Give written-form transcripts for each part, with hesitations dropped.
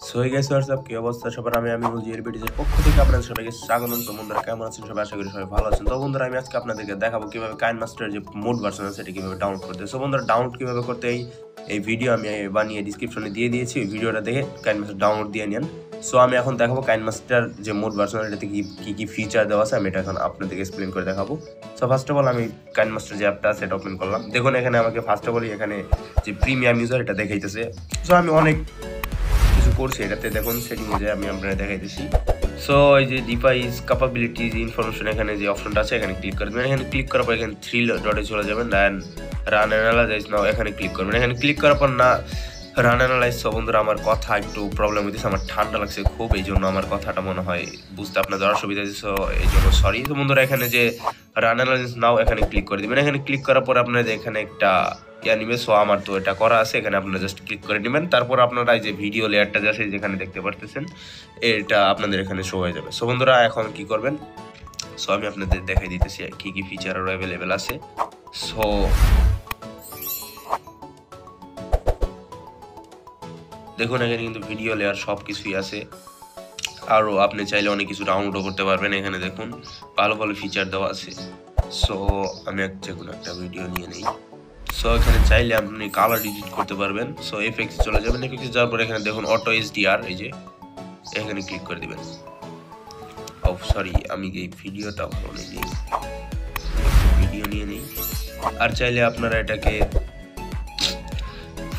So hey guys WhatsApp কি অবস্থা সবার আমি মুজির ভিডিওর পক্ষ থেকে আপনাদের সবাইকে স্বাগতম। তো বন্ধুরা কেমন আছেন সবাই? আশা করি সবাই ভালো আছেন। তো বন্ধুরা আমি আজকে আপনাদেরকে দেখাবো কিভাবে কাইনমাস্টারের যে মোড ভার্সন আছে সেটা কিভাবে ডাউনলোড করতে। সো বন্ধুরা ডাউনলোড কিভাবে করতে এই ভিডিও আমি বানিয়ে ডেসক্রিপশনে দিয়ে দিয়েছি। ওই ভিডিওটা দেখে কাইনমাস্টার ডাউনলোড দিয়ে নিন। সো আমি এখন দেখাবো কাইনমাস্টার যে মোড ভার্সন এটাতে কি ফিচার দেওয়া আছে আমি এটা এখন আপনাদেরকে এক্সপ্লেন করে দেখাবো। সো ফার্স্ট অফ অল আমি কাইনমাস্টার যে অ্যাপটা আছে এটা ওপেন করলাম। দেখুন এখানে আমাকে ফার্স্ট অফ অল এখানে যে প্রিমিয়াম ইউজার এটা দেখাইতেছে। সো আমি অনেক কিছু করছি এটাতে, দেখুন সেটিং এ আমি আপনাদের দেখাইতেছি। সো এই যে ডিভাইস ক্যাপাবিলিটিজ ইনফরমেশন এখানে যে অপশনটা আছে এখানে ক্লিক করবেন। এখানে ক্লিক করার পর এখানে 3 ডটে চলে যাবেন, দেন রান অ্যানালাইজ নাও এখানে ক্লিক করবেন। এখানে ক্লিক করার পর না রান অ্যানালাইজ। সো বন্ধুরা আমার কথা একটু প্রবলেম হইতেছে, আমার ঠান্ডা লাগছে খুব, এই জন্য আমার কথাটা মনে হয় বুঝতে আপনাদের অসুবিধা হচ্ছে। সো এই জন্য সরি। তো বন্ধুরা এখানে যে রান অ্যানালাইজ নাও এখানে ক্লিক করে দিবেন। এখানে ক্লিক করার পর আপনাদের এখানে একটা নিবে। সো আমার তো এটা করা আছে, এখানে আপনারা জাস্ট ক্লিক করে নেবেন। তারপর আপনারা এই যে ভিডিও লেয়ারটা আছে যেখানে দেখতে পারতেছেন এটা আপনাদের এখানে শো হয়ে যাবে। সো বন্ধুরা এখন কি করবেন, সো আমি আপনাদের দেখাই দিতেছি কি কি ফিচার আরো অ্যাভেলেবেল আছে। সো দেখুন এখানে কিন্তু ভিডিও লেয়ার সব কিছুই আছে, আরও আপনি চাইলে অনেক কিছু ডাউনলোডও করতে পারবেন। এখানে দেখুন ভালো ভালো ফিচার দেওয়া আছে। সো আমি যে কোনো একটা ভিডিও নিয়ে নিই। সো এখানে চাইলে আপনি কালার এডিট করতে পারবেন। সো এফএক্স চলে যাবেন, এফএক্স যাওয়ার পর এখানে দেখুন অটো এইচডিআর, এই যে এখানে ক্লিক করে দিবেন। ও সরি, আমি এই ভিডিওটা ভিডিও নিয়ে নিই। আর চাইলে আপনারা এটাকে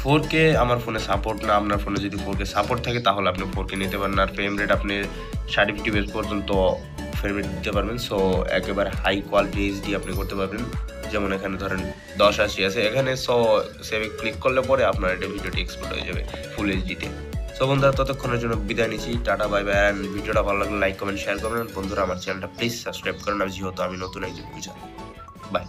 4K আমার ফোনে সাপোর্ট না, আপনার ফোনে যদি 4K সাপোর্ট থাকে তাহলে আপনি 4K নিতে পারেন। আর ফ্রেম রেট আপনি 60 FPS পর্যন্ত ফ্রেম রেট দিতে পারবেন। সো একেবারে হাই কোয়ালিটি এইচডি আপনি করতে পারবেন। যেমন এখানে ধরেন 1080 আছে এখানে। সো সেভে ক্লিক করলে পরে আপনার এটা ভিডিওটি এক্সপোর্ট হয়ে যাবে ফুল এইচডিতে। সো বন্ধুরা ততক্ষণের জন্য বিদায় নিচ্ছি, টাটা বাই বাই। অ্যান্ড ভিডিওটা ভালো লাগলে লাইক কমেন্ট শেয়ার করবেন। বন্ধুরা আমার চ্যানেলটা প্লিজ সাবস্ক্রাইব করেন, যেহেতু আমি নতুন একজন ইউজার। বাই।